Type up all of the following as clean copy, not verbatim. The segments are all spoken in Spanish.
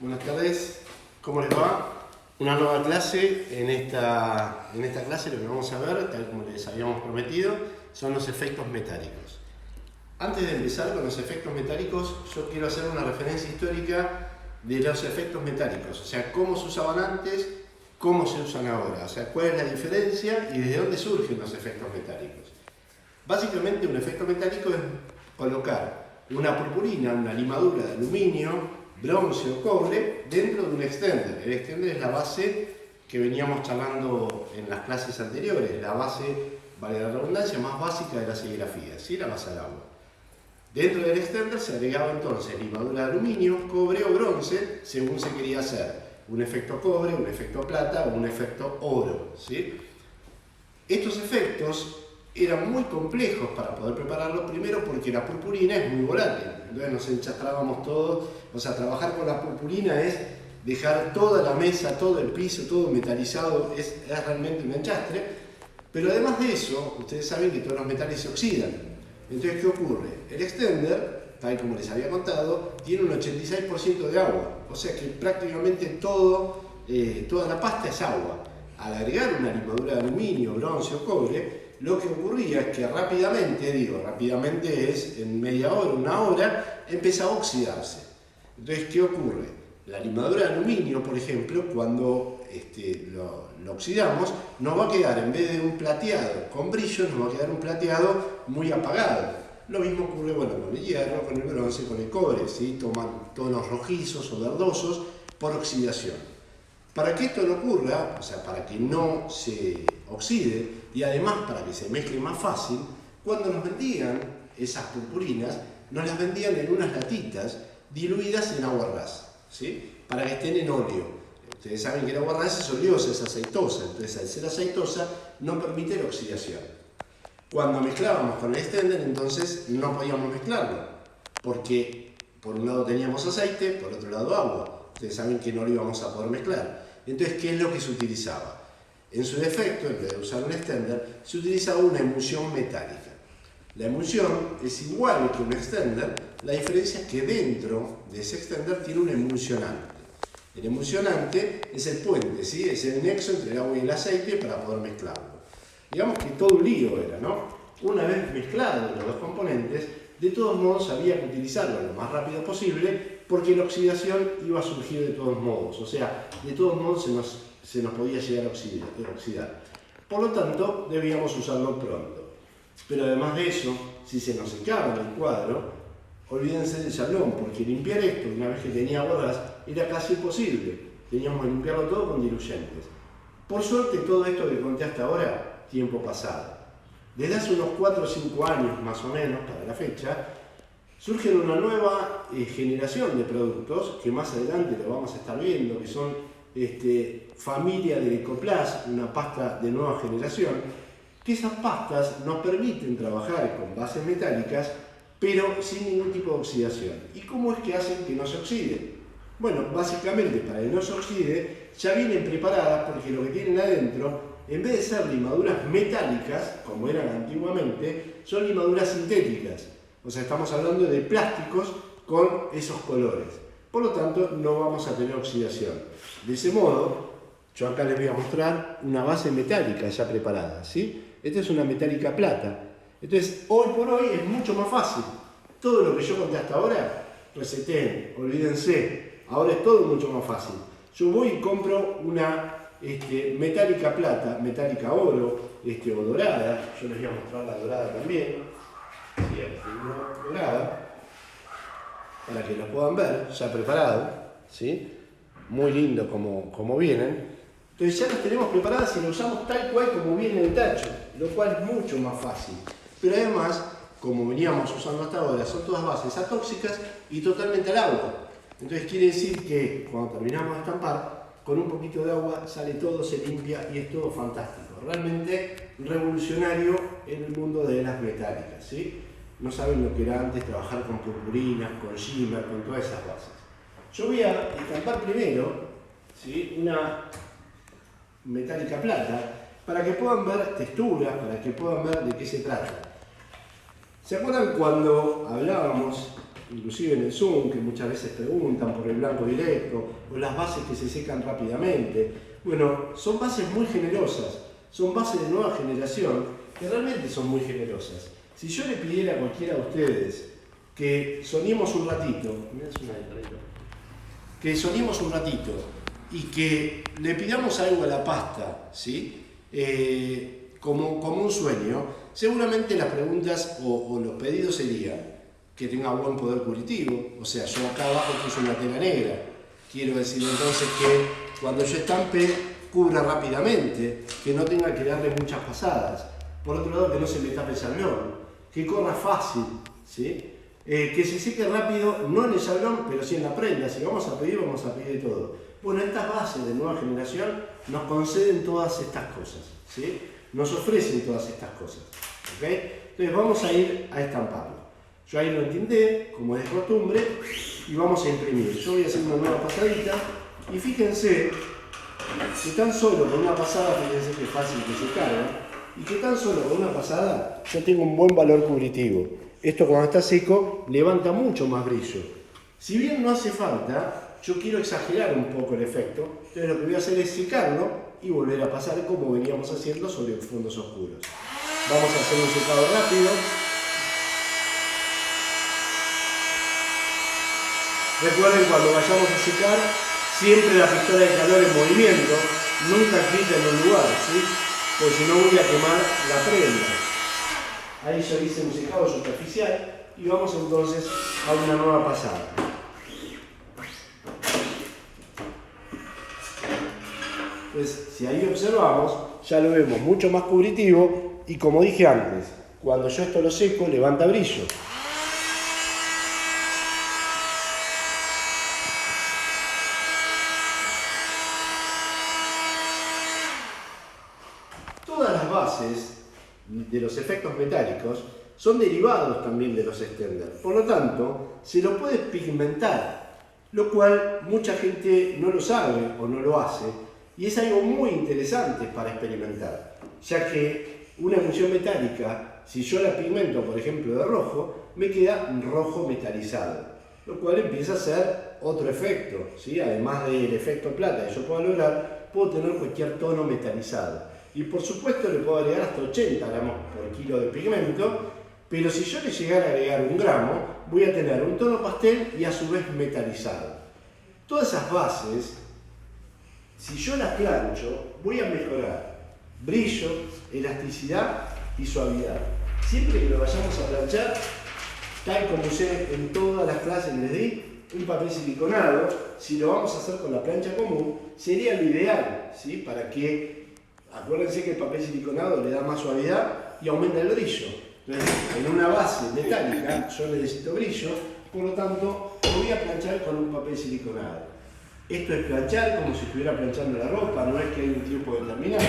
Buenas tardes, ¿cómo les va? Una nueva clase. En esta clase lo que vamos a ver, tal como les habíamos prometido, son los efectos metálicos. Antes de empezar con los efectos metálicos, yo quiero hacer una referencia histórica de los efectos metálicos, o sea, cómo se usaban antes, cómo se usan ahora, o sea, cuál es la diferencia y desde dónde surgen los efectos metálicos. Básicamente, un efecto metálico es colocar una purpurina, una limadura de aluminio, bronce o cobre dentro de un extender. El extender es la base que veníamos charlando en las clases anteriores, la base, vale la redundancia, más básica de la serigrafía, ¿sí? La base al agua. Dentro del extender se agregaba entonces limadura de aluminio, cobre o bronce, según se quería hacer un efecto cobre, un efecto plata o un efecto oro, ¿sí? Estos efectos eran muy complejos para poder prepararlos, primero porque la purpurina es muy volátil, entonces nos enchastrábamos todos, o sea, trabajar con la purpurina es dejar toda la mesa, todo el piso, todo metalizado, es realmente un enchastre, pero además de eso, ustedes saben que todos los metales se oxidan. Entonces, ¿qué ocurre? El extender, tal como les había contado, tiene un 86% de agua, o sea que prácticamente toda la pasta es agua. Al agregar una limadura de aluminio, bronce o cobre, lo que ocurría es que rápidamente es en media hora, una hora, empezaba a oxidarse. Entonces, ¿qué ocurre? La limadura de aluminio, por ejemplo, cuando lo oxidamos, nos va a quedar, en vez de un plateado con brillo, nos va a quedar un plateado muy apagado. Lo mismo ocurre con el hierro, con el bronce, con el cobre, ¿sí? Toman tonos rojizos o verdosos por oxidación. Para que esto no ocurra, o sea, para que no se oxide y además para que se mezcle más fácil, cuando nos vendían esas purpurinas, nos las vendían en unas latitas diluidas en agua ras, ¿sí? Para que estén en óleo. Ustedes saben que el agua ras es oleosa, es aceitosa, entonces al ser aceitosa no permite la oxidación. Cuando mezclábamos con el extender, entonces no podíamos mezclarlo, porque por un lado teníamos aceite, por otro lado agua. Ustedes saben que no lo íbamos a poder mezclar. Entonces, ¿qué es lo que se utilizaba? En su defecto, en vez de usar un extender, se utilizaba una emulsión metálica. La emulsión es igual que un extender, la diferencia es que dentro de ese extender tiene un emulsionante. El emulsionante es el puente, ¿sí? Es el nexo entre el agua y el aceite para poder mezclarlo. Digamos que todo un lío era, ¿no? Una vez mezclados los dos componentes, de todos modos había que utilizarlo lo más rápido posible porque la oxidación iba a surgir de todos modos, o sea, de todos modos se nos podía llegar a oxidar. Por lo tanto, debíamos usarlo pronto. Pero además de eso, si se nos secaba el cuadro, olvídense del salón, porque limpiar esto una vez que tenía agua ras era casi imposible. Teníamos que limpiarlo todo con diluyentes. Por suerte, todo esto que conté hasta ahora, tiempo pasado. Desde hace unos 4 o 5 años más o menos, para la fecha, surge una nueva generación de productos que más adelante lo vamos a estar viendo, que son familia de Ecoplas, una pasta de nueva generación, que esas pastas nos permiten trabajar con bases metálicas, pero sin ningún tipo de oxidación. ¿Y cómo es que hacen que no se oxide? Bueno, básicamente para que no se oxide, ya vienen preparadas porque lo que tienen adentro, en vez de ser limaduras metálicas, como eran antiguamente, son limaduras sintéticas. O sea, estamos hablando de plásticos con esos colores. Por lo tanto, no vamos a tener oxidación. De ese modo, yo acá les voy a mostrar una base metálica ya preparada, ¿sí? Esta es una metálica plata. Entonces, hoy por hoy es mucho más fácil. Todo lo que yo conté hasta ahora, reseten, olvídense. Ahora es todo mucho más fácil. Yo voy y compro una metálica plata, metálica oro, o dorada. Yo les voy a mostrar la dorada también. Dorada, para que lo puedan ver, ya preparado, ¿sí? Muy lindo como vienen. Entonces ya las tenemos preparadas y las usamos tal cual como viene el tacho, lo cual es mucho más fácil. Pero además, como veníamos usando hasta ahora, son todas bases atóxicas y totalmente al agua. Entonces quiere decir que cuando terminamos de estampar, con un poquito de agua sale todo, se limpia y es todo fantástico. Realmente revolucionario en el mundo de las metálicas, ¿sí? No saben lo que era antes trabajar con purpurinas, con shimmer, con todas esas bases. Yo voy a estampar primero, ¿sí? Una metálica plata para que puedan ver texturas, para que puedan ver de qué se trata. ¿Se acuerdan cuando hablábamos inclusive en el Zoom, que muchas veces preguntan por el blanco directo, o las bases que se secan rápidamente. Bueno, son bases muy generosas, son bases de nueva generación, que realmente son muy generosas. Si yo le pidiera a cualquiera de ustedes que soñemos un ratito, y que le pidamos algo a la pasta, ¿sí? Como un sueño, seguramente las preguntas o los pedidos serían que tenga buen poder curativo, o sea, yo acá abajo puse una tela negra, quiero decir entonces que cuando yo estampe cubra rápidamente, que no tenga que darle muchas pasadas, por otro lado que no se me tape el sablón, que corra fácil, ¿sí? Que se seque rápido, no en el sablón, pero sí en la prenda. Si vamos a pedir todo. Bueno, estas bases de nueva generación nos conceden todas estas cosas, ¿sí? Nos ofrecen todas estas cosas, ¿ok? Entonces vamos a ir a estamparlo. Yo ahí lo entinté, como es de costumbre, y vamos a imprimir. Yo voy a hacer una nueva pasadita, y fíjense que tan solo con una pasada, fíjense que fácil que se carga, y que tan solo con una pasada yo tengo un buen valor cubritivo. Esto cuando está seco levanta mucho más brillo. Si bien no hace falta, yo quiero exagerar un poco el efecto, entonces lo que voy a hacer es secarlo y volver a pasar como veníamos haciendo sobre fondos oscuros. Vamos a hacer un secado rápido. Recuerden, cuando vayamos a secar, siempre la pistola de calor en movimiento, nunca quieta en un lugar, ¿sí? Porque si no voy a quemar la prenda. Ahí ya hice un secado superficial y vamos entonces a una nueva pasada. Pues si ahí observamos, ya lo vemos mucho más cubritivo y como dije antes, cuando yo esto lo seco, levanta brillo. Todas las bases de los efectos metálicos son derivados también de los extenders. Por lo tanto, se lo puede pigmentar, lo cual mucha gente no lo sabe o no lo hace, y es algo muy interesante para experimentar, ya que una emulsión metálica, si yo la pigmento, por ejemplo, de rojo, me queda rojo metalizado, lo cual empieza a ser otro efecto, ¿sí? Además del efecto plata que yo puedo lograr, puedo tener cualquier tono metalizado. Y por supuesto le puedo agregar hasta 80 gramos por kilo de pigmento, pero si yo le llegara a agregar 1 gramo, voy a tener un tono pastel y a su vez metalizado. Todas esas bases, si yo las plancho, voy a mejorar brillo, elasticidad y suavidad. Siempre que lo vayamos a planchar, tal como usé en todas las clases les di, un papel siliconado, si lo vamos a hacer con la plancha común, sería lo ideal, ¿sí? Para que, acuérdense que el papel siliconado le da más suavidad y aumenta el brillo. Entonces, en una base metálica yo necesito brillo, por lo tanto lo voy a planchar con un papel siliconado. Esto es planchar como si estuviera planchando la ropa, no es que hay un tiempo determinado,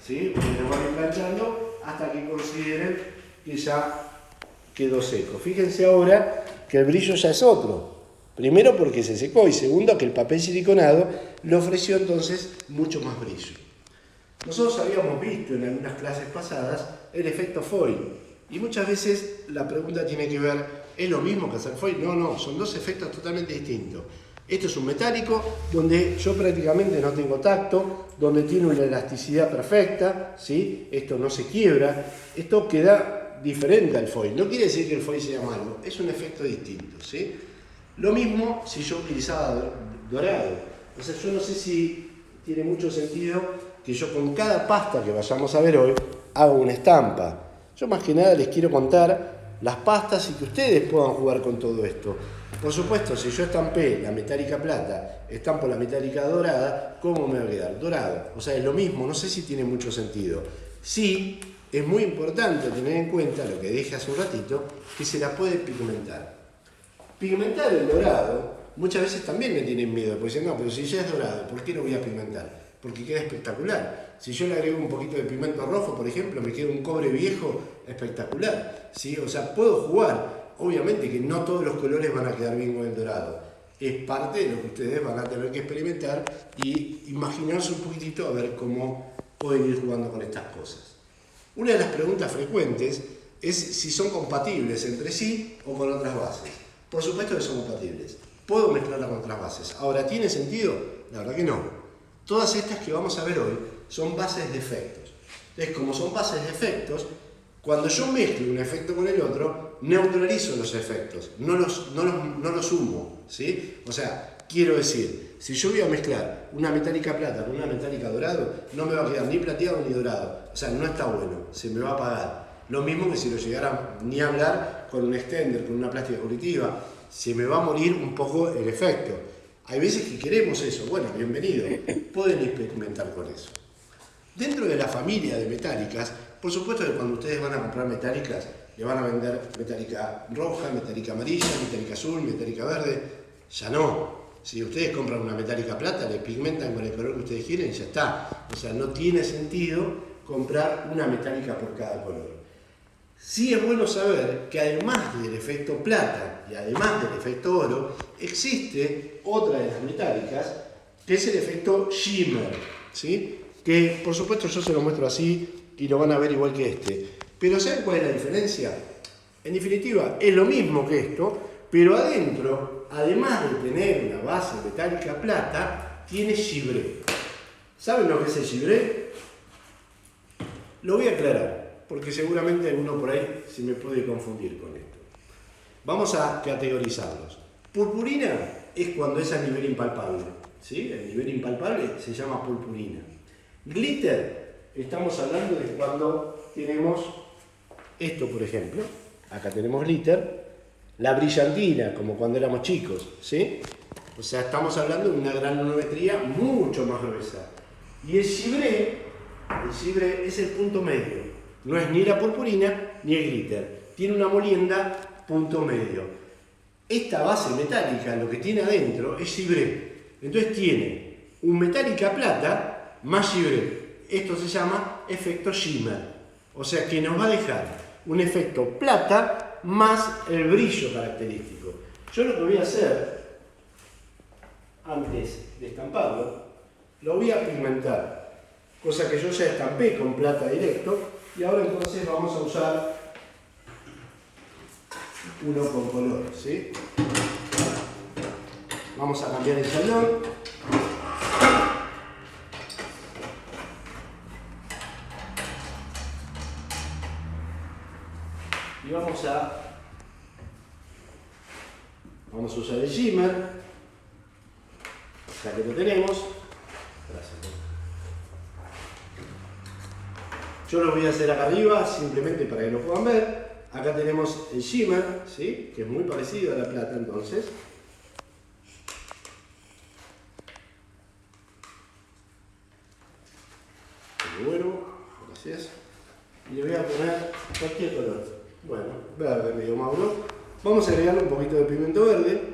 ¿sí? Ustedes van a ir planchando hasta que consideren que ya quedó seco. Fíjense ahora que el brillo ya es otro. Primero porque se secó y segundo que el papel siliconado le ofreció entonces mucho más brillo. Nosotros habíamos visto en algunas clases pasadas el efecto foil y muchas veces la pregunta tiene que ver, ¿es lo mismo que hacer foil? No, son dos efectos totalmente distintos. Esto es un metálico donde yo prácticamente no tengo tacto, donde tiene una elasticidad perfecta, ¿sí? Esto no se quiebra, esto queda diferente al foil. No quiere decir que el foil sea malo, es un efecto distinto, ¿sí? Lo mismo si yo utilizaba dorado. O sea, yo no sé si tiene mucho sentido que yo con cada pasta que vayamos a ver hoy haga una estampa. Yo más que nada les quiero contar las pastas y que ustedes puedan jugar con todo esto. Por supuesto, si yo estampé la metálica plata, estampo la metálica dorada, ¿cómo me va a quedar? Dorado. O sea, es lo mismo, no sé si tiene mucho sentido. Sí, es muy importante tener en cuenta lo que dije hace un ratito, que se la puede pigmentar. Pigmentar el dorado, muchas veces también me tienen miedo, porque dicen, no, pero si ya es dorado, ¿por qué lo voy a pigmentar? Porque queda espectacular. Si yo le agrego un poquito de pigmento rojo, por ejemplo, me queda un cobre viejo espectacular, ¿sí? O sea, puedo jugar. Obviamente que no todos los colores van a quedar bien con el dorado. Es parte de lo que ustedes van a tener que experimentar y imaginarse un poquitito a ver cómo pueden ir jugando con estas cosas. Una de las preguntas frecuentes es si son compatibles entre sí o con otras bases. Por supuesto que son compatibles. Puedo mezclarla con otras bases. Ahora, ¿tiene sentido? La verdad que no. Todas estas que vamos a ver hoy son bases de efectos. Entonces, como son bases de efectos, cuando yo mezclo un efecto con el otro, neutralizo los efectos, no los sumo, ¿sí? O sea, quiero decir, si yo voy a mezclar una metálica plata con una metálica dorado, no me va a quedar ni plateado ni dorado. O sea, no está bueno, se me va a apagar. Lo mismo que si lo llegara ni a hablar con un extender, con una plástica colitiva, se me va a morir un poco el efecto. Hay veces que queremos eso, bueno, bienvenido, pueden experimentar con eso. Dentro de la familia de metálicas, por supuesto que cuando ustedes van a comprar metálicas, le van a vender metálica roja, metálica amarilla, metálica azul, metálica verde, ya no. Si ustedes compran una metálica plata, le pigmentan con el color que ustedes quieren y ya está. O sea, no tiene sentido comprar una metálica por cada color. Sí es bueno saber que además del efecto plata y además del efecto oro, existe otra de las metálicas, que es el efecto shimmer, ¿sí? Que por supuesto yo se lo muestro así y lo van a ver igual que este. Pero ¿saben cuál es la diferencia? En definitiva, es lo mismo que esto, pero adentro, además de tener una base metálica plata, tiene gibré. ¿Saben lo que es el gibré? Lo voy a aclarar, porque seguramente alguno por ahí se me puede confundir con esto. Vamos a categorizarlos. Purpurina es cuando es a nivel impalpable, ¿sí? El nivel impalpable se llama purpurina. Glitter, estamos hablando de cuando tenemos esto, por ejemplo. Acá tenemos glitter. La brillantina, como cuando éramos chicos, ¿sí? O sea, estamos hablando de una granulometría mucho más gruesa. Y el gibré es el punto medio. No es ni la purpurina ni el glitter. Tiene una molienda punto medio. Esta base metálica, lo que tiene adentro, es gibré. Entonces tiene un metálica plata más gibré. Esto se llama efecto shimmer. O sea que nos va a dejar un efecto plata más el brillo característico. Yo lo que voy a hacer, antes de estamparlo, lo voy a pigmentar. Cosa que yo ya estampé con plata directo. Y ahora entonces vamos a usar uno con color, ¿sí? Vamos a cambiar el salón. Y vamos a usar el shimmer, ya que lo tenemos. Gracias. Yo lo voy a hacer acá arriba, simplemente para que lo puedan ver. Acá tenemos el shimmer, ¿sí? Que es muy parecido a la plata entonces. Muy bueno, gracias. Y le voy a poner cualquier color. Bueno, verde medio mauro. Vamos a agregarle un poquito de pigmento verde.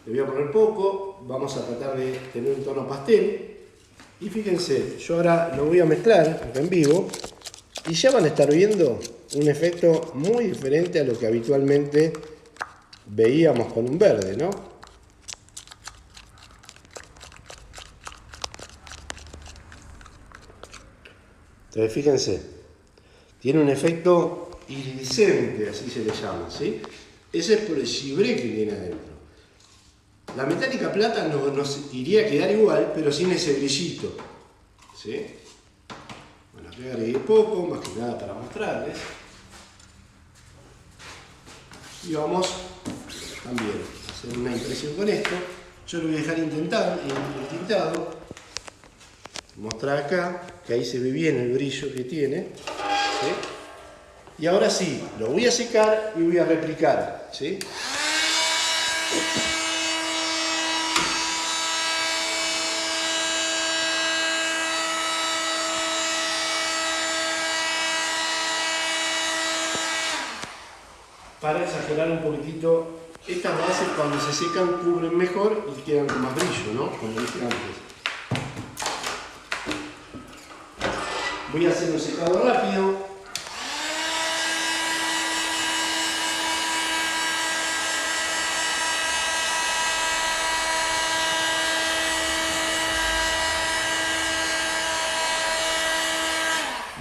Le voy a poner poco. Vamos a tratar de tener un tono pastel. Y fíjense, yo ahora lo voy a mezclar acá en vivo. Y ya van a estar viendo un efecto muy diferente a lo que habitualmente veíamos con un verde, ¿no? Entonces fíjense, tiene un efecto iridiscente, así se le llama, ¿sí? Ese es por el gibré que tiene adentro. La metálica plata nos iría a quedar igual, pero sin ese brillito, ¿sí? Bueno, acá agregué poco, más que nada para mostrarles. Y vamos también a hacer una impresión con esto. Yo lo voy a dejar intintado. Mostrar acá, que ahí se ve bien el brillo que tiene, ¿sí? Y ahora sí, lo voy a secar y voy a replicar, ¿sí? Para exagerar un poquitito, estas bases cuando se secan cubren mejor y quedan con más brillo, ¿no? Como dije antes. Voy a hacer un secado rápido.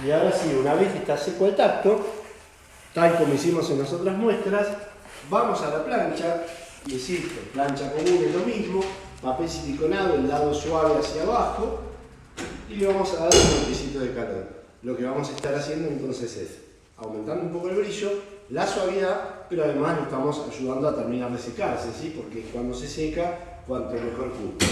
Y ahora sí, una vez que está seco el tacto, tal como hicimos en las otras muestras, vamos a la plancha, insisto, plancha común es lo mismo, papel siliconado, el lado suave hacia abajo, y le vamos a dar un golpecito de calor. Lo que vamos a estar haciendo entonces es aumentando un poco el brillo, la suavidad, pero además lo estamos ayudando a terminar de secarse, ¿sí? Porque cuando se seca, cuanto mejor cumple.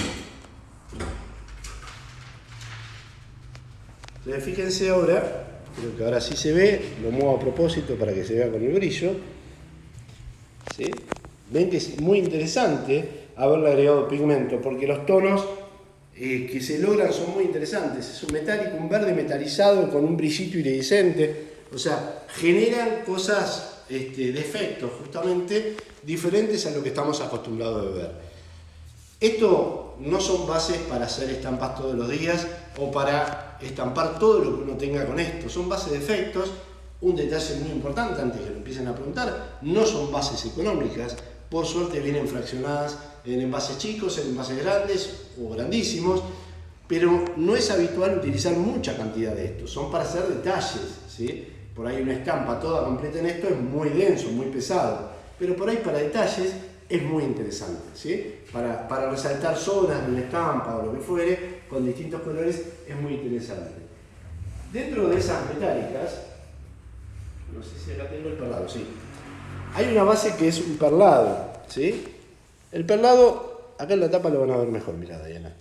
Entonces fíjense ahora, creo que ahora sí se ve, lo muevo a propósito para que se vea con el brillo. ¿Sí? Ven que es muy interesante haberle agregado pigmento, porque los tonos que se logran son muy interesantes. Es un metálico, un verde metalizado con un brillito iridiscente, o sea, generan cosas de efectos justamente diferentes a lo que estamos acostumbrados a ver. Esto no son bases para hacer estampas todos los días o para estampar todo lo que uno tenga con esto, son bases de efectos. Un detalle muy importante antes que lo empiecen a preguntar, no son bases económicas, por suerte vienen fraccionadas en envases chicos, en envases grandes o grandísimos, pero no es habitual utilizar mucha cantidad de esto, son para hacer detalles, ¿sí? Por ahí una estampa toda completa en esto es muy denso, muy pesado, pero por ahí para detalles es muy interesante, ¿sí? Para resaltar zonas de una estampa o lo que fuere, con distintos colores, es muy interesante. Dentro de esas metálicas, no sé si acá tengo el perlado, sí. Hay una base que es un perlado, ¿sí? El perlado, acá en la tapa lo van a ver mejor, mirá, Diana.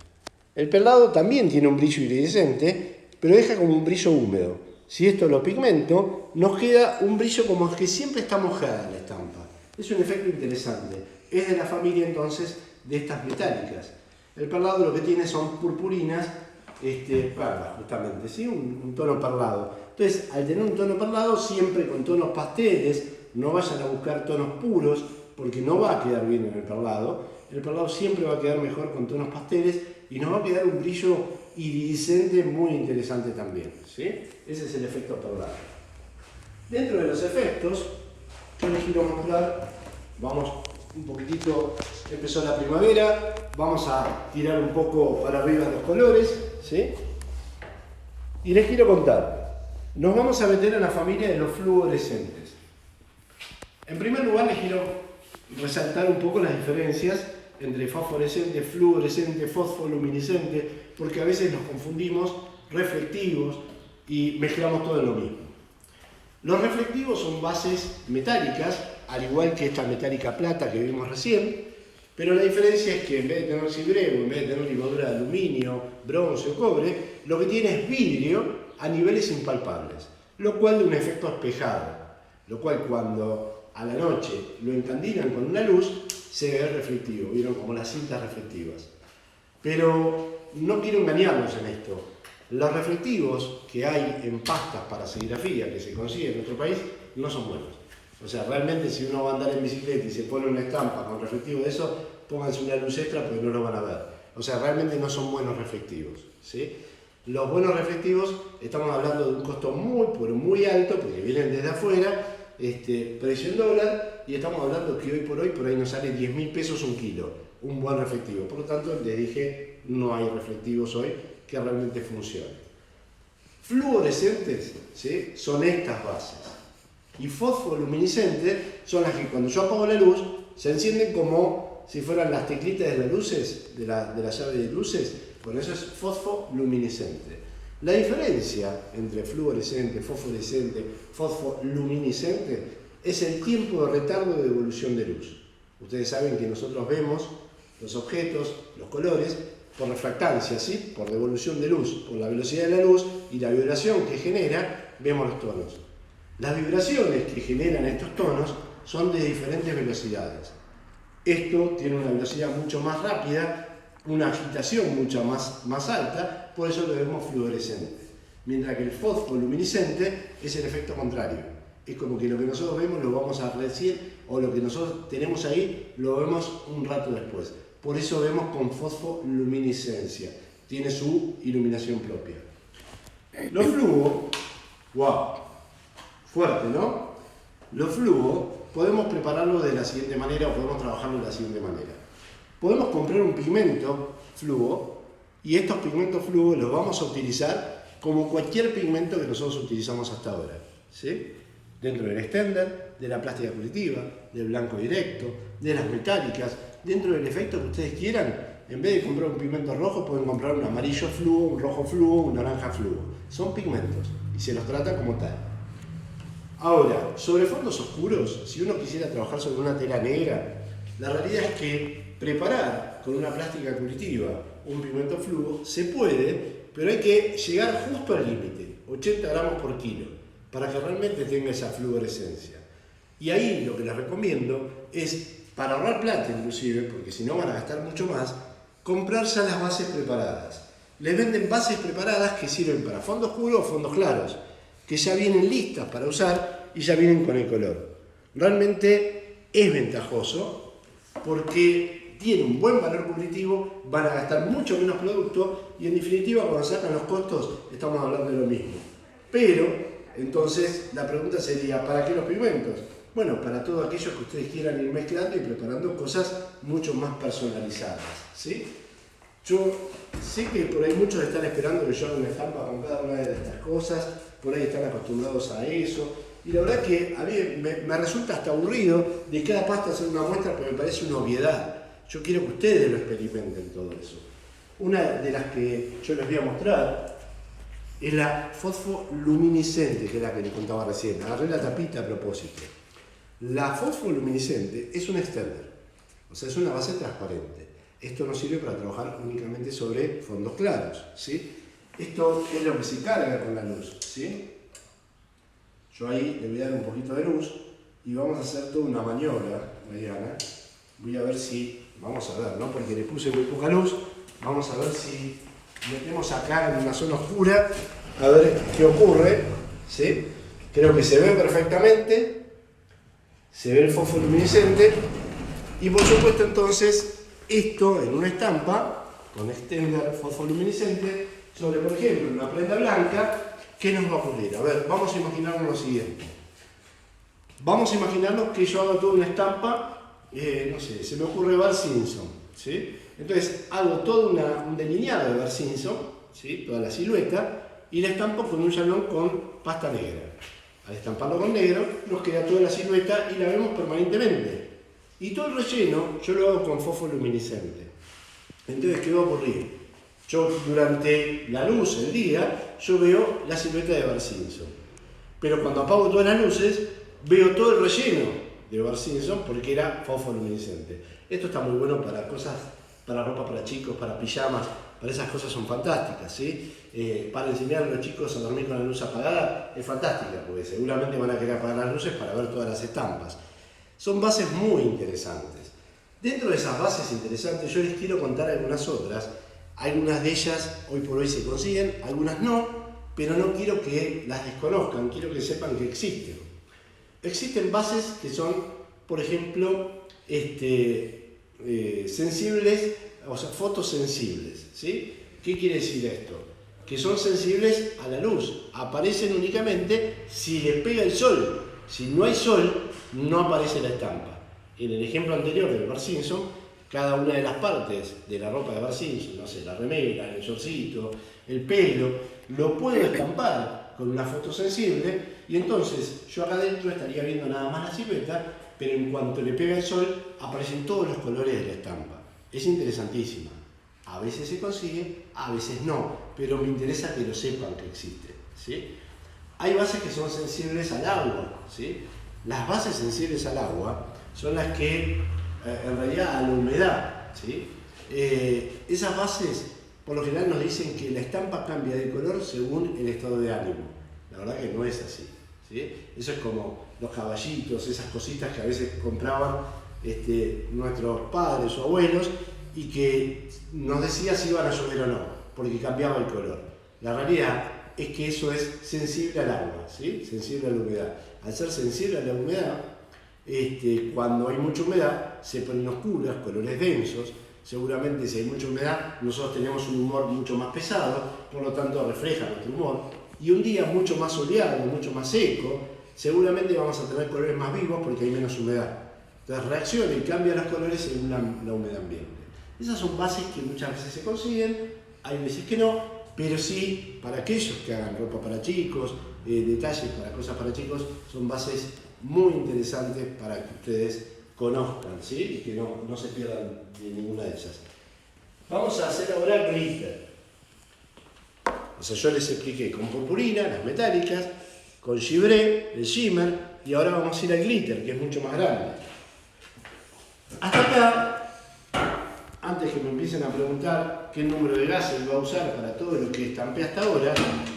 El perlado también tiene un brillo iridiscente, pero deja como un brillo húmedo. Si esto lo pigmento, nos queda un brillo como que siempre está mojada la estampa. Es un efecto interesante. Es de la familia entonces de estas metálicas. El perlado lo que tiene son purpurinas perlas, justamente, ¿sí? Un tono perlado. Entonces, al tener un tono perlado, siempre con tonos pasteles, no vayan a buscar tonos puros, porque no va a quedar bien en el perlado. El perlado siempre va a quedar mejor con tonos pasteles y nos va a quedar un brillo iridiscente muy interesante también, ¿sí? Ese es el efecto perlado. Dentro de los efectos, yo les quiero mostrar, vamos un poquitito, empezó la primavera, vamos a tirar un poco para arriba los colores, ¿sí? Y les quiero contar, nos vamos a meter en la familia de los fluorescentes. En primer lugar les quiero resaltar un poco las diferencias entre fosforescente, fluorescente, fosfoluminiscente, porque a veces nos confundimos, reflectivos, y mezclamos todo en lo mismo. Los reflectivos son bases metálicas, al igual que esta metálica plata que vimos recién, pero la diferencia es que en vez de tener cibreo, en vez de tener ligadura de aluminio, bronce o cobre, lo que tiene es vidrio a niveles impalpables, lo cual da un efecto espejado, lo cual cuando a la noche lo encandilan con una luz, se ve reflectivo, vieron como las cintas reflectivas. Pero no quiero engañarnos en esto. Los reflectivos que hay en pastas para serigrafía que se consiguen en nuestro país no son buenos. O sea, realmente si uno va a andar en bicicleta y se pone una estampa con reflectivo de eso, pónganse una luz extra porque no lo van a ver. O sea, realmente no son buenos reflectivos, ¿sí? Los buenos reflectivos, estamos hablando de un costo muy, pero muy alto, porque vienen desde afuera, precio en dólar, y estamos hablando que hoy por ahí nos sale 10.000 pesos un kilo, un buen reflectivo. Por lo tanto, les dije, no hay reflectivos hoy que realmente funcionen. Fluorescentes, ¿sí? Son estas bases. Y fosfoluminiscentes son las que cuando yo apago la luz, se encienden como si fueran las teclitas de las luces, de la llave de luces. Bueno, eso es fosfoluminiscente. La diferencia entre fluorescente, fosforescente, fosfoluminiscente es el tiempo de retardo de devolución de luz. Ustedes saben que nosotros vemos los objetos, los colores, por refractancia, ¿sí? Por devolución de luz, por la velocidad de la luz y la vibración que genera, vemos los tonos. Las vibraciones que generan estos tonos son de diferentes velocidades. Esto tiene una velocidad mucho más rápida, una agitación mucho más alta, por eso lo vemos fluorescente. Mientras que el fosfoluminiscente es el efecto contrario. Es como que lo que nosotros vemos lo vamos a recibir, o lo que nosotros tenemos ahí lo vemos un rato después. Por eso vemos con fosfoluminiscencia. Tiene su iluminación propia. Los fluo, wow, fuerte, ¿no? Los fluo podemos prepararlo de la siguiente manera o podemos trabajarlo de la siguiente manera. Podemos comprar un pigmento fluo y estos pigmentos fluo los vamos a utilizar como cualquier pigmento que nosotros utilizamos hasta ahora, ¿sí? dentro del extender, de la plástica curativa, del blanco directo, de las metálicas, dentro del efecto que ustedes quieran. En vez de comprar un pigmento rojo, pueden comprar un amarillo fluo, un rojo fluo, un naranja fluo. Son pigmentos y se los trata como tal. Ahora, sobre fondos oscuros, si uno quisiera trabajar sobre una tela negra, la realidad es que preparar con una plástica curativa un pigmento fluo se puede, pero hay que llegar justo al límite, 80 gramos por kilo, para que realmente tenga esa fluorescencia. Y ahí lo que les recomiendo es, para ahorrar plata inclusive, porque si no van a gastar mucho más, comprar ya las bases preparadas. Les venden bases preparadas que sirven para fondo oscuro o fondos claros, que ya vienen listas para usar y ya vienen con el color. Realmente es ventajoso porque tiene un buen valor cubritivo, van a gastar mucho menos producto y en definitiva cuando sacan los costos estamos hablando de lo mismo. Pero entonces la pregunta sería, ¿para qué los pigmentos? Bueno, para todos aquellos que ustedes quieran ir mezclando y preparando cosas mucho más personalizadas, ¿sí? Yo sé que por ahí muchos están esperando que yo haga una estampa con cada una de estas cosas, por ahí están acostumbrados a eso, y la verdad que a mí me resulta hasta aburrido de cada pasta hacer una muestra, porque me parece una obviedad. Yo quiero que ustedes lo experimenten todo eso. Una de las que yo les voy a mostrar es la fosfoluminiscente, que es la que les contaba recién. Agarré la tapita a propósito. La fosfoluminiscente es un extender, o sea, es una base transparente. Esto no sirve para trabajar únicamente sobre fondos claros, ¿sí? Esto es lo que se carga con la luz, ¿sí? Yo ahí le voy a dar un poquito de luz y vamos a hacer toda una maniobra, Mariana. Voy a ver si, vamos a ver, ¿no? Porque le puse muy poca luz. Vamos a ver si metemos acá en una zona oscura, a ver qué ocurre, ¿sí? Creo que se ve perfectamente. Se ve el fosfoluminiscente y por supuesto entonces esto en una estampa con extender fosfoluminiscente sobre por ejemplo una prenda blanca, ¿qué nos va a ocurrir? A ver, vamos a imaginarnos lo siguiente. Vamos a imaginarnos que yo hago toda una estampa, no sé, se me ocurre Bart Simpson, ¿sí? Entonces hago todo un delineado de Bart Simpson, ¿sí? Toda la silueta, y la estampo con un llanón con pasta negra. Al estamparlo con negro, nos queda toda la silueta y la vemos permanentemente. Y todo el relleno yo lo hago con fosfoluminiscente. Entonces, ¿qué va a ocurrir? Yo durante la luz, el día, yo veo la silueta de Bart Simpson. Pero cuando apago todas las luces, veo todo el relleno de Bart Simpson porque era fosfoluminiscente. Esto está muy bueno para cosas, para ropa para chicos, para pijamas, para esas cosas son fantásticas, ¿sí? Para enseñar a los chicos a dormir con la luz apagada es fantástica, porque seguramente van a querer apagar las luces para ver todas las estampas. Son bases muy interesantes. Dentro de esas bases interesantes yo les quiero contar algunas otras. Algunas de ellas hoy por hoy se consiguen, algunas no, pero no quiero que las desconozcan, quiero que sepan que existen. Existen bases que son, por ejemplo, sensibles, o sea, fotosensibles, ¿sí? ¿Qué quiere decir esto? Que son sensibles a la luz, aparecen únicamente si le pega el sol. Si no hay sol, no aparece la estampa. En el ejemplo anterior del Bart Simpson, cada una de las partes de la ropa de Bart Simpson, no sé, la remera, el shortcito, el pelo, lo puedo estampar con una fotosensible y entonces yo acá adentro estaría viendo nada más la silueta, pero en cuanto le pega el sol aparecen todos los colores de la estampa. Es interesantísima. A veces se consigue, a veces no, pero me interesa que lo sepan que existe, ¿sí? Hay bases que son sensibles al agua, ¿sí? Las bases sensibles al agua son las que, en realidad, a la humedad, ¿sí? Esas bases, por lo general, nos dicen que la estampa cambia de color según el estado de ánimo. La verdad que no es así, ¿sí? Eso es como los caballitos, esas cositas que a veces compraban nuestros padres o abuelos y que nos decía si iban a llover o no, porque cambiaba el color. La realidad es que eso es sensible al agua, ¿sí? Sensible a la humedad. Al ser sensible a la humedad, cuando hay mucha humedad, se ponen oscuras, colores densos. Seguramente si hay mucha humedad, nosotros tenemos un humor mucho más pesado, por lo tanto refleja nuestro humor. Y un día mucho más soleado, mucho más seco, seguramente vamos a tener colores más vivos porque hay menos humedad. Entonces reacciona y cambia los colores según la humedad ambiente. Esas son bases que muchas veces se consiguen, hay veces que no, pero sí para aquellos que hagan ropa para chicos, detalles para cosas para chicos, son bases muy interesantes para que ustedes conozcan, ¿sí? Y que no se pierdan de ninguna de ellas. Vamos a hacer ahora glitter. O sea, yo les expliqué con purpurina, las metálicas, con gibré, el shimmer, y ahora vamos a ir al glitter, que es mucho más grande. Hasta acá, antes que me empiecen a preguntar qué número de gases va a usar para todo lo que estampé hasta ahora,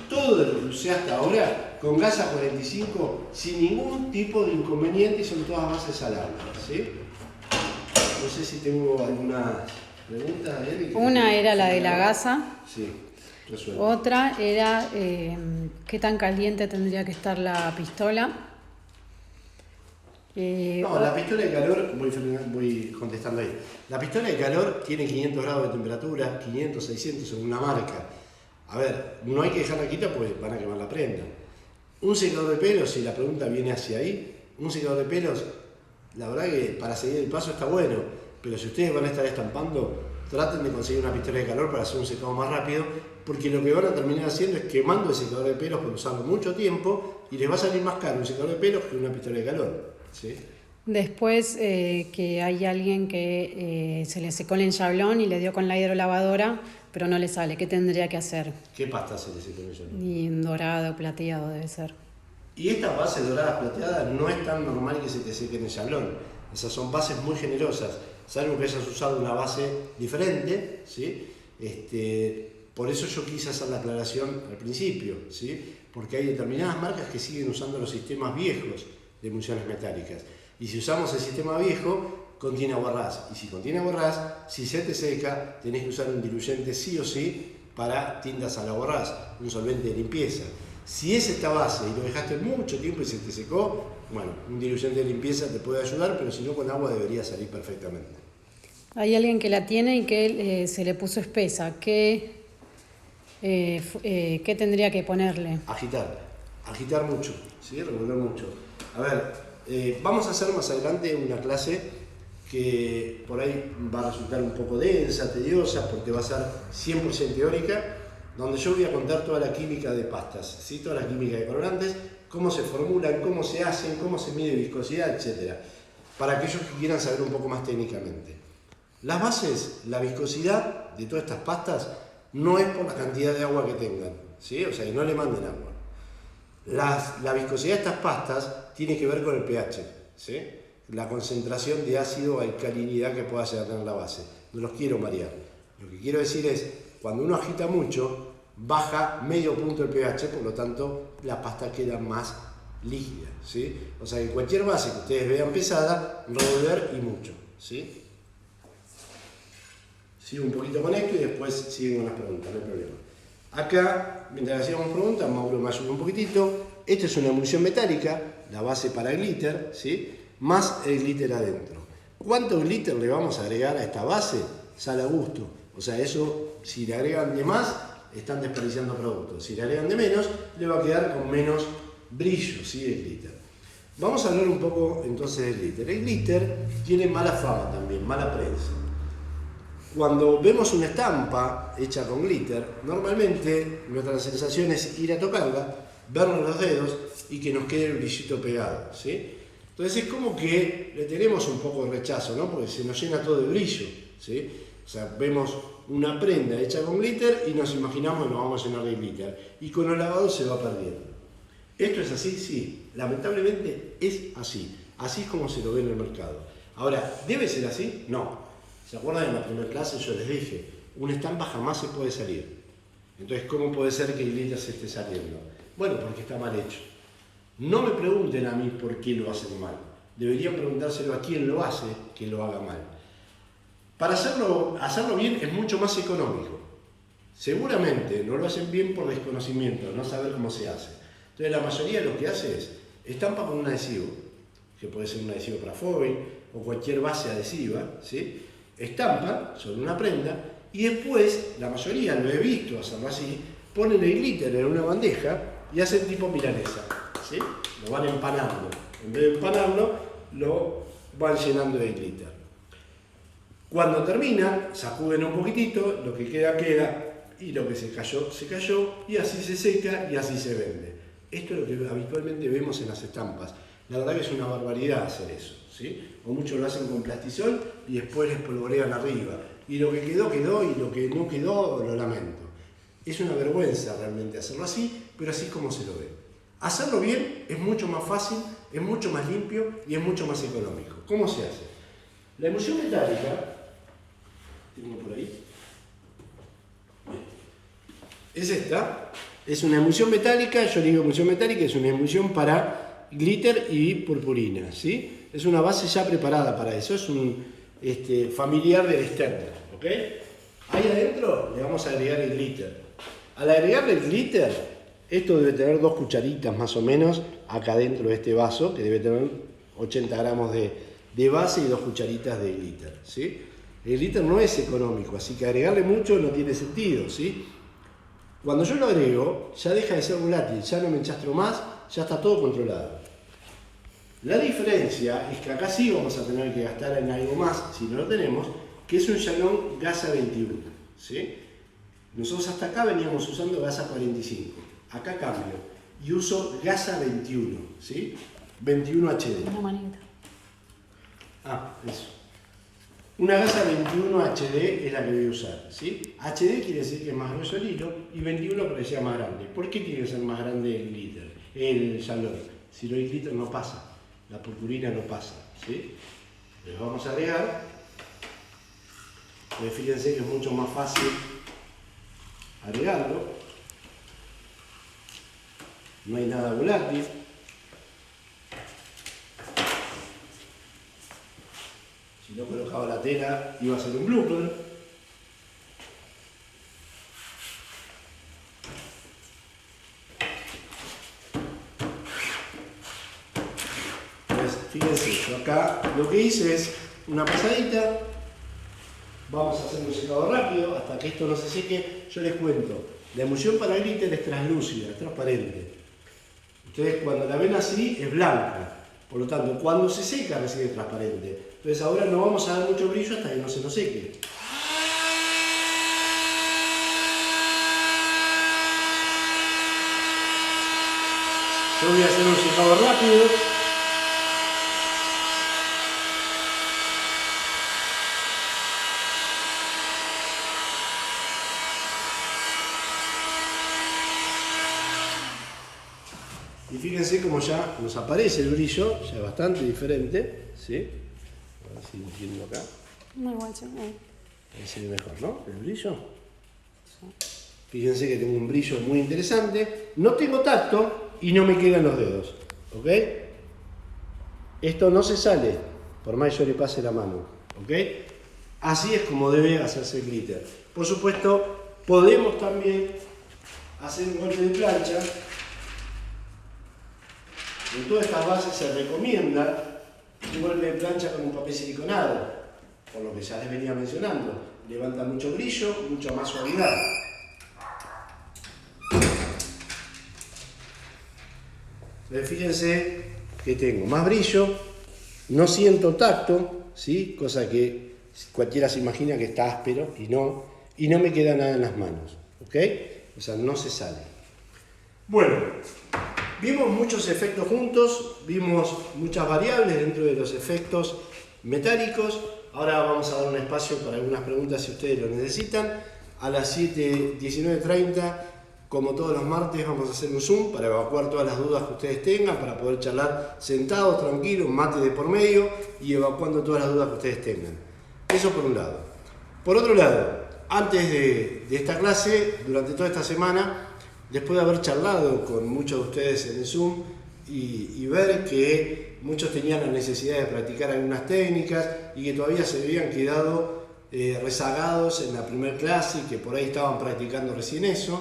todo lo que usé hasta ahora con gas a 45 sin ningún tipo de inconveniente, y son todas bases al agua, ¿sí? No sé si tengo alguna pregunta. Una era la de la gasa. Sí, resuelto. Otra era qué tan caliente tendría que estar la pistola. No, la pistola de calor, voy contestando ahí. La pistola de calor tiene 500 grados de temperatura, 500, 600 según la marca. A ver, no hay que dejarla quieta porque van a quemar la prenda. Un secador de pelos, si la pregunta viene hacia ahí, un secador de pelos, la verdad que para seguir el paso está bueno, pero si ustedes van a estar estampando, traten de conseguir una pistola de calor para hacer un secado más rápido, porque lo que van a terminar haciendo es quemando el secador de pelos por usarlo mucho tiempo y les va a salir más caro un secador de pelos que una pistola de calor. ¿Sí? Después que hay alguien que se le secó el enchablón y le dio con la hidrolavadora, pero no le sale. ¿Qué tendría que hacer? ¿Qué pasta se le secó el enchablón? Y dorado, plateado debe ser. Y estas bases doradas plateadas no es tan normal que se te sequen el enchablón. Esas son bases muy generosas, salvo que hayas usado una base diferente, ¿sí? Por eso yo quise hacer la aclaración al principio, ¿sí? Porque hay determinadas marcas que siguen usando los sistemas viejos de emulsiones metálicas. Y si usamos el sistema viejo, contiene aguarrás. Y si contiene aguarrás, si se te seca, tenés que usar un diluyente sí o sí para tintas al aguarrás, un solvente de limpieza. Si es esta base y lo dejaste mucho tiempo y se te secó, bueno, un diluyente de limpieza te puede ayudar, pero si no, con agua debería salir perfectamente. Hay alguien que la tiene y que se le puso espesa. ¿Qué tendría que ponerle? Agitar mucho, ¿sí? Revolver mucho. A ver, vamos a hacer más adelante una clase que por ahí va a resultar un poco densa, tediosa, porque va a ser 100% teórica, donde yo voy a contar toda la química de pastas, ¿sí? Toda la química de colorantes, cómo se formulan, cómo se hacen, cómo se mide viscosidad, etc. Para aquellos que quieran saber un poco más técnicamente. Las bases, la viscosidad de todas estas pastas no es por la cantidad de agua que tengan, ¿sí? O sea, que no le manden agua. La viscosidad de estas pastas tiene que ver con el pH, ¿sí? La concentración de ácido o alcalinidad que pueda llegar a tener la base. No los quiero marear. Lo que quiero decir es, cuando uno agita mucho, baja medio punto el pH, por lo tanto, la pasta queda más líquida, ¿sí? O sea que cualquier base que ustedes vean pesada, revolver y mucho, ¿sí? Sigo un poquito con esto y después siguen con las preguntas, no hay problema. Acá, mientras hacíamos preguntas, Mauro me ayuda un poquitito. Esta es una emulsión metálica, la base para glitter, ¿sí? Más el glitter adentro. ¿Cuánto glitter le vamos a agregar a esta base? Sale a gusto. O sea, eso, si le agregan de más, están desperdiciando productos. Si le agregan de menos, le va a quedar con menos brillo, ¿sí? El glitter. Vamos a hablar un poco entonces del glitter. El glitter tiene mala fama también, mala prensa. Cuando vemos una estampa hecha con glitter, normalmente nuestra sensación es ir a tocarla, vernos los dedos y que nos quede el brillito pegado, ¿sí? Entonces es como que le tenemos un poco de rechazo, ¿no? Porque se nos llena todo de brillo, ¿sí? O sea, vemos una prenda hecha con glitter y nos imaginamos que nos vamos a llenar de glitter. Y con el lavado se va perdiendo. ¿Esto es así? Sí. Lamentablemente es así. Así es como se lo ve en el mercado. Ahora, ¿debe ser así? No. ¿Se acuerdan? En la primera clase yo les dije, una estampa jamás se puede salir. Entonces, ¿cómo puede ser que el glitter se esté saliendo? Bueno, porque está mal hecho. No me pregunten a mí por qué lo hacen mal. Deberían preguntárselo a quien lo hace que lo haga mal. Para hacerlo bien es mucho más económico. Seguramente no lo hacen bien por desconocimiento, no saber cómo se hace. Entonces la mayoría de lo que hace es estampa con un adhesivo, que puede ser un adhesivo para foil o cualquier base adhesiva, ¿sí? Estampa sobre una prenda y después, la mayoría lo he visto hacerlo así, ponen el glitter en una bandeja y hacen tipo milanesa, ¿sí? Lo van empanando. En vez de empanarlo, lo van llenando de glitter. Cuando terminan, sacuden un poquitito, lo que queda, y lo que se cayó, y así se seca y así se vende. Esto es lo que habitualmente vemos en las estampas. La verdad que es una barbaridad hacer eso, ¿sí? O muchos lo hacen con plastisol y después les polvorean arriba. Y lo que quedó, quedó, y lo que no quedó, lo lamento. Es una vergüenza realmente hacerlo así, pero así es como se lo ve. Hacerlo bien es mucho más fácil, es mucho más limpio y es mucho más económico. ¿Cómo se hace? La emulsión metálica, tengo por ahí, es esta. Es una emulsión metálica, yo digo emulsión metálica, es una emulsión para glitter y purpurina, ¿sí? Es una base ya preparada para eso, es un familiar del externo, ¿ok? Ahí adentro le vamos a agregar el glitter. Al agregarle el glitter, esto debe tener 2 cucharitas más o menos acá dentro de este vaso, que debe tener 80 gramos de base y 2 cucharitas de glitter, ¿sí? El glitter no es económico, así que agregarle mucho no tiene sentido, ¿sí? Cuando yo lo agrego, ya deja de ser volátil, ya no me enchastro más, ya está todo controlado. La diferencia es que acá sí vamos a tener que gastar en algo más, si no lo tenemos, que es un Shalom Gasa 21, ¿sí? Nosotros hasta acá veníamos usando Gasa 45, acá cambio y uso Gasa 21, ¿sí? 21 HD. Una manita. Eso. Una Gasa 21 HD es la que voy a usar, ¿sí? HD quiere decir que es más grueso el hilo y 21 para que sea más grande. ¿Por qué tiene que ser más grande el glitter, el Shalom? Si no, el glitter no pasa, la purpurina no pasa, ¿sí? Les vamos a agregar. Pues fíjense que es mucho más fácil agregarlo. No hay nada volátil. Si no colocaba la tela, iba a ser un blooper. Pues fíjense, yo acá lo que hice es una pasadita. Vamos a hacer un secado rápido hasta que esto no se seque. Yo les cuento, la emulsión para glitter es translúcida, es transparente. Ustedes cuando la ven así es blanca. Por lo tanto, cuando se seca recibe transparente. Entonces ahora no vamos a dar mucho brillo hasta que no se nos seque. Yo voy a hacer un secado rápido. Y fíjense cómo ya nos aparece el brillo, ya es bastante diferente, ¿sí? A ver si entiendo acá. No, igual se ve. Ahí se ve mejor, ¿no? El brillo. Fíjense que tengo un brillo muy interesante. No tengo tacto y no me quedan los dedos, ¿ok? Esto no se sale, por más que yo le pase la mano, ¿ok? Así es como debe hacerse el glitter. Por supuesto, podemos también hacer un golpe de plancha. En todas estas bases se recomienda un golpe de plancha con un papel siliconado, por lo que ya les venía mencionando. Levanta mucho brillo, mucha más suavidad. Entonces, fíjense que tengo más brillo, no siento tacto, ¿sí? Cosa que cualquiera se imagina que está áspero y no me queda nada en las manos, ¿ok? O sea, no se sale. Bueno. Vimos muchos efectos juntos, vimos muchas variables dentro de los efectos metálicos. Ahora vamos a dar un espacio para algunas preguntas si ustedes lo necesitan. A las 19:30, como todos los martes, vamos a hacer un Zoom para evacuar todas las dudas que ustedes tengan, para poder charlar sentados, tranquilos, mate de por medio y evacuando todas las dudas que ustedes tengan. Eso por un lado. Por otro lado, antes de esta clase, durante toda esta semana, después de haber charlado con muchos de ustedes en el Zoom y ver que muchos tenían la necesidad de practicar algunas técnicas y que todavía se habían quedado rezagados en la primera clase y que por ahí estaban practicando recién eso,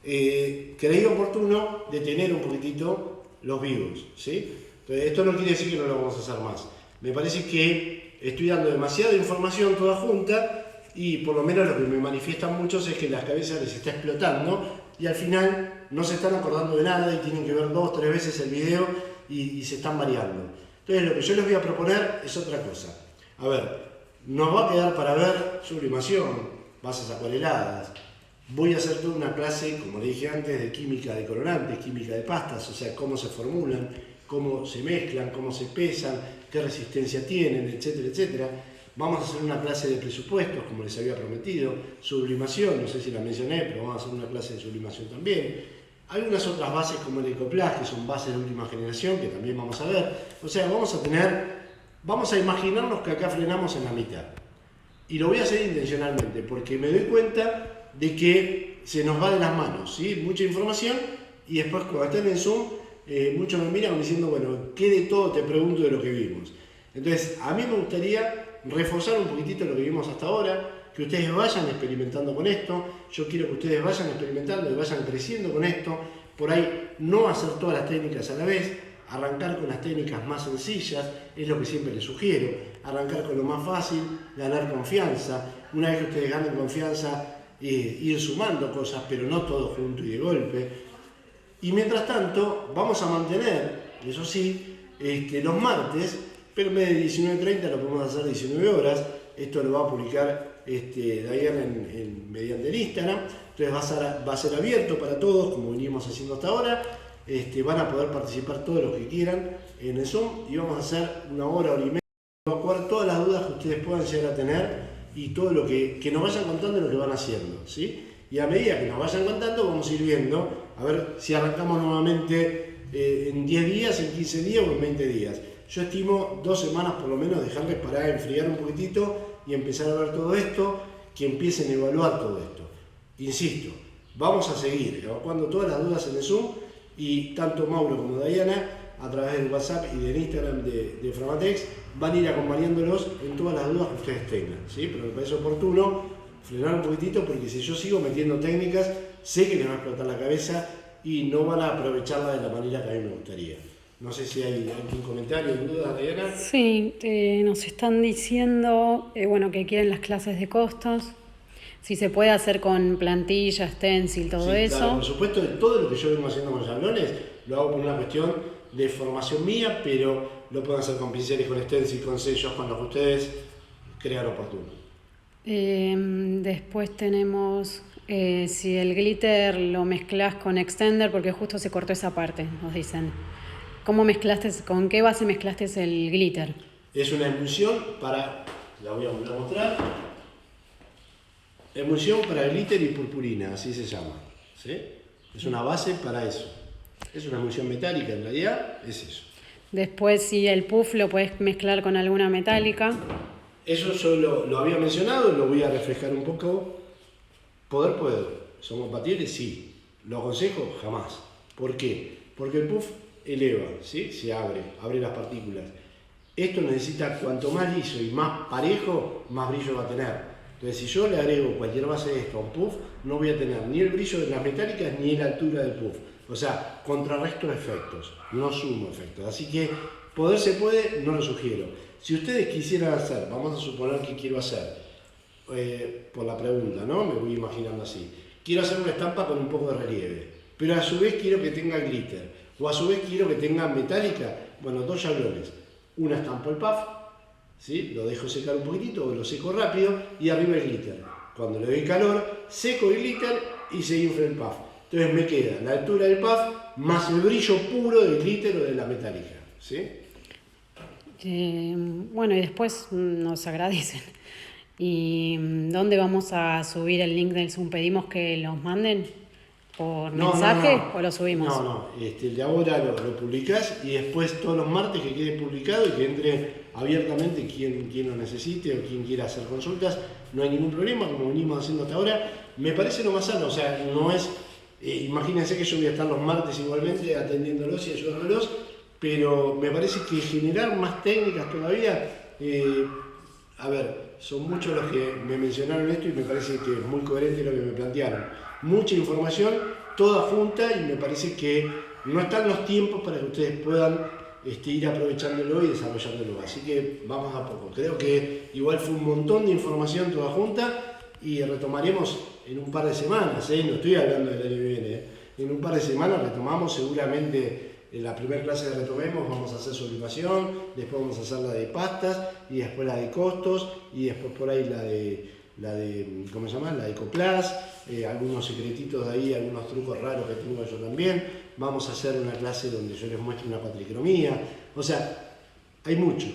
creí oportuno detener un poquitito los vivos, ¿sí? Entonces, esto no quiere decir que no lo vamos a hacer más. Me parece que estoy dando demasiada información toda junta y por lo menos lo que me manifiestan muchos es que las cabezas les está explotando y al final no se están acordando de nada y tienen que ver 2 o 3 veces el video y se están variando. Entonces lo que yo les voy a proponer es otra cosa. A ver, nos va a quedar para ver sublimación, bases acuareladas, Voy a hacer toda una clase, como le dije antes, de química de colorantes, química de pastas, o sea, cómo se formulan, cómo se mezclan, cómo se pesan, qué resistencia tienen, etcétera, etcétera. Vamos a hacer una clase de presupuestos, como les había prometido, sublimación, no sé si la mencioné, pero vamos a hacer una clase de sublimación también. Algunas otras bases como el Ecoplas, que son bases de última generación, que también vamos a ver. O sea, vamos a imaginarnos que acá frenamos en la mitad. Y lo voy a hacer intencionalmente, porque me doy cuenta de que se nos va de las manos, ¿sí? Mucha información, y después cuando estén en Zoom, muchos me miran diciendo, bueno, ¿qué de todo te pregunto de lo que vimos? Entonces, a mí me gustaría reforzar un poquitito lo que vimos hasta ahora, que ustedes vayan experimentando con esto, yo quiero que ustedes vayan experimentando y vayan creciendo con esto, por ahí no hacer todas las técnicas a la vez, arrancar con las técnicas más sencillas, es lo que siempre les sugiero, arrancar con lo más fácil, ganar confianza, una vez que ustedes ganen confianza, ir sumando cosas, pero no todo junto y de golpe. Y mientras tanto, vamos a mantener, eso sí, los martes, pero en vez de 19:30 lo podemos hacer 19 horas, esto lo va a publicar Diana mediante el Instagram, entonces va a ser abierto para todos, como venimos haciendo hasta ahora. Van a poder participar todos los que quieran en el Zoom y vamos a hacer una hora y media, evacuar todas las dudas que ustedes puedan llegar a tener y todo lo que nos vayan contando lo que van haciendo, ¿sí? Y a medida que nos vayan contando vamos a ir viendo, a ver si arrancamos nuevamente en 10 días, en 15 días o en 20 días. Yo estimo 2 semanas por lo menos dejarles para enfriar un poquitito y empezar a ver todo esto, que empiecen a evaluar todo esto. Insisto, vamos a seguir evacuando todas las dudas en el Zoom y tanto Mauro como Diana, a través del WhatsApp y del Instagram de Framatex, van a ir acompañándolos en todas las dudas que ustedes tengan, ¿sí? Pero me parece oportuno frenar un poquitito porque si yo sigo metiendo técnicas, sé que les va a explotar la cabeza y no van a aprovecharla de la manera que a mí me gustaría. No sé si hay algún comentario, duda, Diana. Sí, nos están diciendo bueno, que quieren las clases de costos, si se puede hacer con plantilla, stencil, todo Sí, eso. claro, por supuesto, todo lo que yo vengo haciendo con jablones lo hago por una cuestión de formación mía, pero lo pueden hacer con pinceles, con stencil, con sellos, con lo que ustedes crean oportuno. Después tenemos si el glitter lo mezclas con extender, porque justo se cortó esa parte, nos dicen. ¿Con qué base mezclaste el glitter? Es una emulsión para, la voy a volver a mostrar, emulsión para glitter y purpurina, así se llama, ¿sí? Es una base para eso. Es una emulsión metálica, en realidad es eso. Después, si el puff lo puedes mezclar con alguna metálica. Eso yo lo había mencionado, lo voy a refrescar un poco. Puedo. ¿Son compatibles? Sí. ¿Lo aconsejo? Jamás. ¿Por qué? Porque el puff eleva, ¿sí? Se abre las partículas. Esto necesita, cuanto más liso y más parejo, más brillo va a tener. Entonces, si yo le agrego cualquier base de esto a un puff, no voy a tener ni el brillo de las metálicas ni la altura del puff. O sea, contrarresto efectos, no sumo efectos. Así que, poder se puede, no lo sugiero. Si ustedes quisieran hacer, vamos a suponer que quiero hacer, por la pregunta, ¿no? Me voy imaginando así. Quiero hacer una estampa con un poco de relieve, pero a su vez quiero que tenga glitter, o a su vez quiero que tenga metálica. Bueno, 2 jablones. Una estampo el puff, ¿sí? Lo dejo secar un poquitito, o lo seco rápido, y arriba el glitter. Cuando le doy calor, seco el glitter y se infla el puff. Entonces me queda la altura del puff más el brillo puro del glitter o de la metálica, ¿sí? Bueno, y después nos agradecen. ¿Y dónde vamos a subir el link del Zoom? ¿Pedimos que los manden por mensaje o lo subimos? No, el de ahora lo publicás y después todos los martes que quede publicado y que entre abiertamente quien lo necesite o quien quiera hacer consultas, no hay ningún problema, como venimos haciendo hasta ahora. Me parece lo más sano, o sea, no es... imagínense que yo voy a estar los martes igualmente atendiéndolos y ayudándolos, pero me parece que generar más técnicas todavía, a ver, son muchos los que me mencionaron esto y me parece que es muy coherente lo que me plantearon. Mucha información, toda junta, y me parece que no están los tiempos para que ustedes puedan ir aprovechándolo y desarrollándolo. Así que vamos a poco. Creo que igual fue un montón de información toda junta y retomaremos en un par de semanas, no estoy hablando del año que viene, en un par de semanas retomamos seguramente. En la primera clase de Retomemos vamos a hacer sublimación, después vamos a hacer la de pastas y después la de costos y después por ahí la de ¿cómo se llama? La de Ecoplas, algunos secretitos de ahí, algunos trucos raros que tengo yo también. Vamos a hacer una clase donde yo les muestre una cuatricromía. O sea, hay mucho,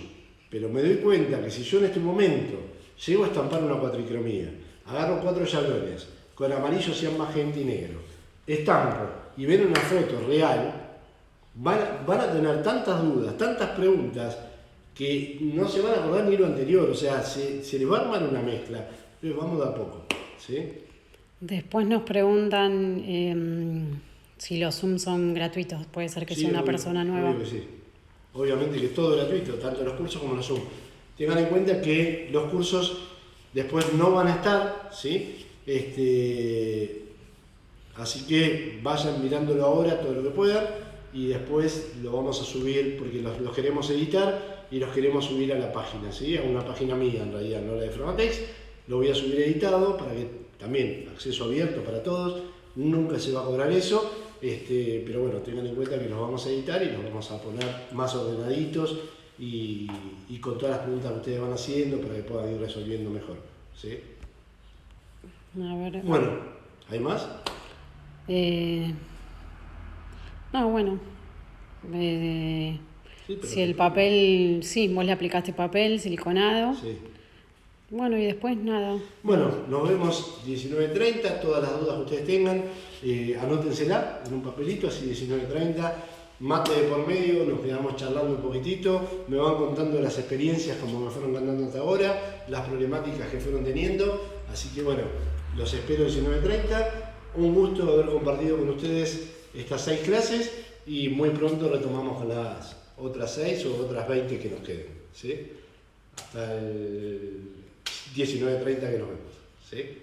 pero me doy cuenta que si yo en este momento llego a estampar una cuatricromía, agarro 4 yablones con amarillo, cian, magenta y negro, estampo y ven una foto real, van a tener tantas dudas, tantas preguntas, que no se van a acordar ni lo anterior. O sea, se les va a armar una mezcla. Entonces vamos de a poco, ¿sí? Después nos preguntan si los Zoom son gratuitos. Puede ser que sea una persona nueva. Obvio que sí. Obviamente que es todo gratuito, tanto los cursos como los Zoom. Tengan en cuenta que los cursos después no van a estar, ¿sí? Así que vayan mirándolo ahora todo lo que puedan y después lo vamos a subir porque los queremos editar y los queremos subir a la página, ¿sí? A una página mía en realidad, no la de Framatex. Lo voy a subir editado para que también acceso abierto para todos, nunca se va a cobrar eso, pero bueno, tengan en cuenta que los vamos a editar y los vamos a poner más ordenaditos y con todas las preguntas que ustedes van haciendo para que puedan ir resolviendo mejor, ¿sí? A ver. Bueno, ¿hay más? No, bueno. Sí, pero Si el papel, sí, vos le aplicaste papel, siliconado. Sí. Bueno, y después nada. Bueno, nos vemos 19:30, todas las dudas que ustedes tengan, anótensela en un papelito, así 19:30, mate de por medio, nos quedamos charlando un poquitito, me van contando las experiencias como me fueron contando hasta ahora, las problemáticas que fueron teniendo, así que bueno, los espero 19:30, un gusto haber compartido con ustedes estas 6 clases y muy pronto retomamos con las otras 6 o otras 20 que nos queden, ¿sí? Hasta el 19:30 que nos vemos, ¿sí?